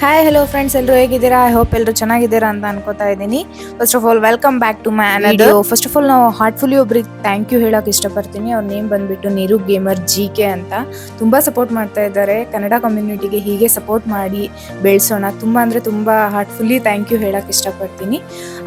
Hi hello friends, ಎಲ್ಲರೂ ಹೇಗಿದ್ದೀರಾ? I hope ಎಲ್ಲರೂ ಚೆನ್ನಾಗಿದ್ದೀರಾ ಅಂತ ಅನ್ಕೋತಾ ಇದ್ದೀನಿ. First of all welcome back to my video. First of all ನಾವು ಹಾರ್ಟ್ಫುಲಿ ಒಬ್ರಿಗೆ ಥ್ಯಾಂಕ್ ಯು ಹೇಳಕ್ ಇಷ್ಟಪಡ್ತೀನಿ. ಅವ್ರ ನೇಮ್ ಬಂದ್ಬಿಟ್ಟು ನೀರು ಗೇಮರ್ GK ಅಂತ. ತುಂಬಾ ಸಪೋರ್ಟ್ ಮಾಡ್ತಾ ಇದ್ದಾರೆ ಕನ್ನಡ ಕಮ್ಯುನಿಟಿಗೆ. ಹೀಗೆ ಸಪೋರ್ಟ್ ಮಾಡಿ ಬೆಳೆಸೋಣ. ತುಂಬಾ ಅಂದ್ರೆ ತುಂಬಾ ಹಾರ್ಟ್ಫುಲಿ ಥ್ಯಾಂಕ್ ಯು ಹೇಳಕ್ ಇಷ್ಟಪಡ್ತೀನಿ.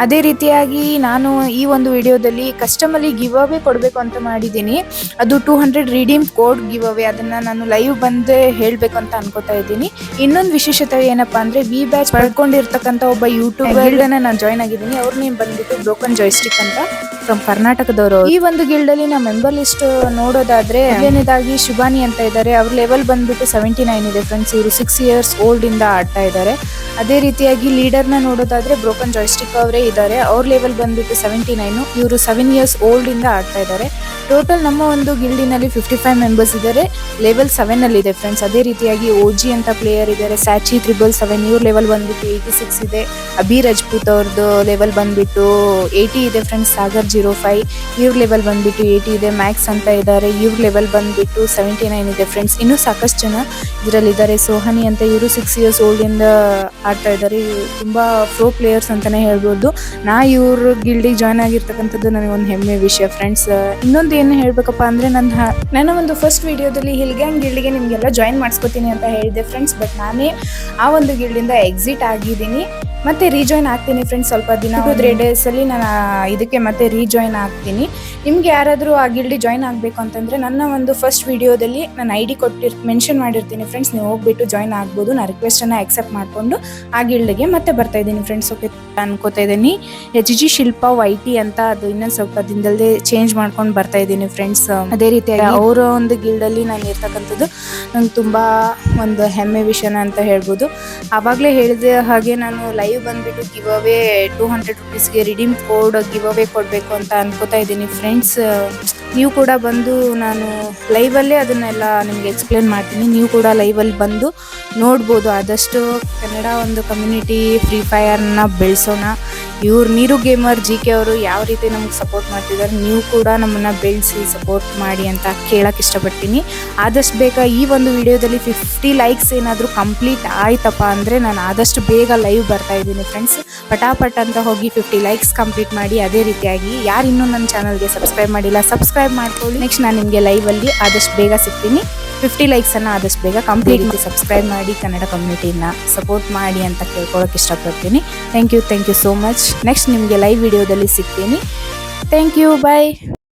ಅದೇ ರೀತಿಯಾಗಿ ನಾನು ಈ ಒಂದು ವಿಡಿಯೋದಲ್ಲಿ ಕಸ್ಟಮರ್ಲಿ ಗಿವ್ ಅವೇ ಕೊಡಬೇಕು ಅಂತ ಮಾಡಿದ್ದೀನಿ. ಅದು 200 ರಿಡೀಮ್ ಕೋಡ್ ಗಿವ್ ಅವೇ. ಅದನ್ನ ನಾನು ಲೈವ್ ಬಂದೇ ಹೇಳ್ಬೇಕು ಅಂತ ಅನ್ಕೋತಾ ಇದ್ದೀನಿ. ಇನ್ನೊಂದು ವಿಶೇಷತೆ ಏನಪ್ಪಾ ಅಂದ್ರೆ ವಿ ಬ್ಯಾಚ್ ಪಡ್ಕೊಂಡಿರ್ತಕ್ಕಂಥ ಒಬ್ಬ ಯೂಟ್ಯೂಬರ್ ಗಿಲ್ಡನ್ನ ನಾನು ಜಾಯ್ನ್ ಆಗಿದ್ದೀನಿ. ಅವ್ರ ನೇಮ್ ಬಂದ್ಬಿಟ್ಟು ಬ್ರೋಕನ್ ಜಾಯ್ಸ್ಟಿಕ್ ಅಂತ, ಫ್ರಮ್ ಕರ್ನಾಟಕದವರು. ಈ ಒಂದು ಗಿಲ್ಡ್ ಅಲ್ಲಿ ನಾ ಮೆಂಬರ್ ಲಿಸ್ಟ್ ನೋಡೋದಾದ್ರೆ ಮೊದಲನೇದಾಗಿ ಶುಭಾನಿ ಅಂತ ಇದ್ದಾರೆ. ಅವ್ರ ಲೆವೆಲ್ ಬಂದ್ಬಿಟ್ಟು 79 ಇದೆ ಫ್ರೆಂಡ್ಸ್. ಇವರು 6 years ಓಲ್ಡ್ ಇಂದ ಆಡ್ತಾ ಇದ್ದಾರೆ. ಅದೇ ರೀತಿಯಾಗಿ ಲೀಡರ್ ನ ನೋಡೋದಾದ್ರೆ ಬ್ರೋಕನ್ ಜಾಯ್ಸ್ಟಿಕ್ ಅವರೇ ಇದ್ದಾರೆ. ಅವ್ರ ಲೆವೆಲ್ ಬಂದ್ಬಿಟ್ಟು 79. ಇವರು 7 years ಓಲ್ಡ್ ಇಂದ ಆಡ್ತಾ ಇದ್ದಾರೆ. ಟೋಟಲ್ ನಮ್ಮ ಒಂದು ಗಿಲ್ಡಿನಲ್ಲಿ 55 ಮೆಂಬರ್ಸ್ ಇದ್ದಾರೆ. ಲೆವೆಲ್ 7 ಅಲ್ಲಿ ಇದೆ ಫ್ರೆಂಡ್ಸ್. ಅದೇ ರೀತಿಯಾಗಿ OG ಅಂತ ಪ್ಲೇಯರ್ ಇದ್ದಾರೆ, ಸ್ಯಾಚಿ 777. ಇವ್ರ ಲೆವೆಲ್ ಬಂದ್ಬಿಟ್ಟು 86 ಇದೆ. ಅಬಿ ರಜಪೂತ್ ಅವ್ರದ್ದು ಲೆವೆಲ್ ಬಂದ್ಬಿಟ್ಟು 80 ಇದೆ ಫ್ರೆಂಡ್ಸ್. ಸಾಗರ್ 05 ಇವ್ರ ಲೆವೆಲ್ ಬಂದ್ಬಿಟ್ಟು 80 ಇದೆ. ಮ್ಯಾಕ್ಸ್ ಅಂತ ಇದ್ದಾರೆ, ಇವ್ರ ಲೆವೆಲ್ ಬಂದ್ಬಿಟ್ಟು 79 ಇದೆ ಫ್ರೆಂಡ್ಸ್. ಇನ್ನೂ ಸಾಕಷ್ಟು ಜನ ಇದರಲ್ಲಿ ಇದ್ದಾರೆ. ಸೋಹನಿ ಅಂತ, ಇವರು 6 years ಓಲ್ಡ್ ಇಂದ ಆಡ್ತಾ ಇದ್ದಾರೆ. ತುಂಬಾ ಪ್ರೋ ಪ್ಲೇಯರ್ಸ್ ಅಂತಾನೆ ಹೇಳ್ಬೋದು. ನಾ ಇವ್ರ ಗಿಲ್ಡಿಗೆ ಜಾಯ್ನ್ ಆಗಿರ್ತಕ್ಕಂಥದ್ದು ನನಗೆ ಒಂದು ಹೆಮ್ಮೆ ವಿಷಯ ಫ್ರೆಂಡ್ಸ್. ಇನ್ನೊಂದು ಏನು ಹೇಳ್ಬೇಕಪ್ಪ ಅಂದ್ರೆ ನನ್ನ ಒಂದು ಫಸ್ಟ್ ವಿಡಿಯೋದಲ್ಲಿ ಹಿಲ್ ಗ್ಯಾಂಗ್ ಗಿಲ್ಡಿಗೆ ನಿಮ್ಗೆಲ್ಲ ಜಾಯಿನ್ ಮಾಡಿಸ್ಕೊತೀನಿ ಅಂತ ಹೇಳಿದೆ ಫ್ರೆಂಡ್ಸ್. ಬಟ್ ನಾನೇ ಆ ಒಂದು ಗಿಲ್ಡಿಂದ ಎಕ್ಸಿಟ್ ಆಗಿದ್ದೀನಿ. ಮತ್ತೆ ರೀಜಾಯ್ನ್ ಆಗ್ತೀನಿ ಫ್ರೆಂಡ್ಸ್. ಸ್ವಲ್ಪ ದಿನ 2-3 days ಅಲ್ಲಿ ನಾನು ಇದಕ್ಕೆ ಮತ್ತೆ ರೀಜಾಯ್ನ್ ಆಗ್ತೀನಿ. ನಿಮ್ಗೆ ಯಾರಾದರೂ ಆ ಗಿಲ್ಡಿ ಜಾಯ್ನ್ ಆಗಬೇಕು ಅಂತಂದ್ರೆ ನನ್ನ ಒಂದು ಫಸ್ಟ್ ವಿಡಿಯೋದಲ್ಲಿ ನಾನು ID ಮೆನ್ಷನ್ ಮಾಡಿರ್ತೀನಿ ಫ್ರೆಂಡ್ಸ್. ನೀವು ಹೋಗ್ಬಿಟ್ಟು ಜಾಯ್ನ್ ಆಗ್ಬೋದು. ನಾನು ರಿಕ್ವೆಸ್ಟ್ ಅನ್ನ ಅಕ್ಸೆಪ್ಟ್ ಮಾಡ್ಕೊಂಡು ಆ ಗಿಲ್ಡಿಗೆ ಮತ್ತೆ ಬರ್ತಾ ಇದ್ದೀನಿ ಫ್ರೆಂಡ್ಸ್. ಓಕೆ ಅನ್ಕೋತಾ ಇದ್ದೀನಿ. HG ಶಿಲ್ಪಾ YT ಅಂತ, ಅದು ಇನ್ನೊಂದು ಸ್ವಲ್ಪ ದಿನದಲ್ಲೇ ಚೇಂಜ್ ಮಾಡ್ಕೊಂಡು ಬರ್ತಾ ಇದ್ದೀನಿ ಫ್ರೆಂಡ್ಸ್. ಅದೇ ರೀತಿಯಾಗಿ ಅವರ ಒಂದು ಗಿಲ್ಡ್ ಅಲ್ಲಿ ನಾನು ಇರ್ತಕ್ಕಂಥದ್ದು ನಂಗೆ ತುಂಬಾ ಒಂದು ಹೆಮ್ಮೆ ವಿಷಯನ ಅಂತ ಹೇಳ್ಬೋದು. ಆವಾಗಲೇ ಹೇಳಿದ ಹಾಗೆ ನಾನು ಲೈವ್ ಬಂದ್ಬಿಟ್ಟು ಗಿವ್ ಅವೇ 200 rupeesಗೆ ರಿಡೀಮ್ ಕೋಡ್ ಗಿವ್ ಅವೇ ಕೊಡಬೇಕು ಅಂತ ಅನ್ಕೋತಾ ಇದ್ದೀನಿ ಫ್ರೆಂಡ್ಸ್. ನೀವು ಕೂಡ ಬಂದು, ನಾನು ಲೈವಲ್ಲೇ ಅದನ್ನೆಲ್ಲ ನಿಮಗೆ ಎಕ್ಸ್ಪ್ಲೇನ್ ಮಾಡ್ತೀನಿ. ನೀವು ಕೂಡ ಲೈವಲ್ಲಿ ಬಂದು ನೋಡ್ಬೋದು. ಆದಷ್ಟು ಕನ್ನಡ ಒಂದು ಕಮ್ಯುನಿಟಿ ಫ್ರೀ ಫೈರ್ನ ಬೆಳೆಸೋಣ. ಇವ್ರು ನೀರು ಗೇಮರ್ GK ಅವರು ಯಾವ ರೀತಿ ನಮಗೆ ಸಪೋರ್ಟ್ ಮಾಡ್ತಿದ್ದಾರೆ, ನೀವು ಕೂಡ ನಮ್ಮನ್ನು ಬೆಳೆಸಿ ಸಪೋರ್ಟ್ ಮಾಡಿ ಅಂತ ಕೇಳಕ್ಕೆ ಇಷ್ಟಪಡ್ತೀನಿ. ಆದಷ್ಟು ಬೇಗ ಈ ಒಂದು ವಿಡಿಯೋದಲ್ಲಿ 50 ಲೈಕ್ಸ್ ಏನಾದರೂ ಕಂಪ್ಲೀಟ್ ಆಯ್ತಪ್ಪ ಅಂದರೆ ನಾನು ಆದಷ್ಟು ಬೇಗ ಲೈವ್ ಬರ್ತಾ ಇದ್ದೀನಿ ಫ್ರೆಂಡ್ಸ್. ಪಟಾಪಟ್ ಅಂತ ಹೋಗಿ 50 ಲೈಕ್ಸ್ ಕಂಪ್ಲೀಟ್ ಮಾಡಿ. ಅದೇ ರೀತಿಯಾಗಿ ಯಾರು ಇನ್ನೂ ನನ್ನ ಚಾನಲ್ಗೆ ಸಬ್ಸ್ಕ್ರೈಬ್ ಮಾಡಿಲ್ಲ, ಸಬ್ಸ್ಕ್ರೈಬ್ ಮಾಡ್ಕೊಳ್ಳಿ. ನೆಕ್ಸ್ಟ್ ನಾನು ನಿಮಗೆ ಲೈವಲ್ಲಿ ಆದಷ್ಟು ಬೇಗ ಸಿಗ್ತೀನಿ. 50 ಲೈಕ್ಸನ್ನು ಆದಷ್ಟು ಬೇಗ ಕಂಪ್ಲೀಟ್ ಸಬ್ಸ್ಕ್ರೈಬ್ ಮಾಡಿ ಕನ್ನಡ ಕಮ್ಯುನಿಟಿನ ಸಪೋರ್ಟ್ ಮಾಡಿ ಅಂತ ಕೇಳ್ಕೊಳ್ಳೋಕೆ ಇಷ್ಟಪಡ್ತೀನಿ. Thank you so much. Next ನಿಮಗೆ ಲೈವ್ ವಿಡಿಯೋದಲ್ಲಿ ಸಿಗ್ತೀನಿ. Thank you, bye.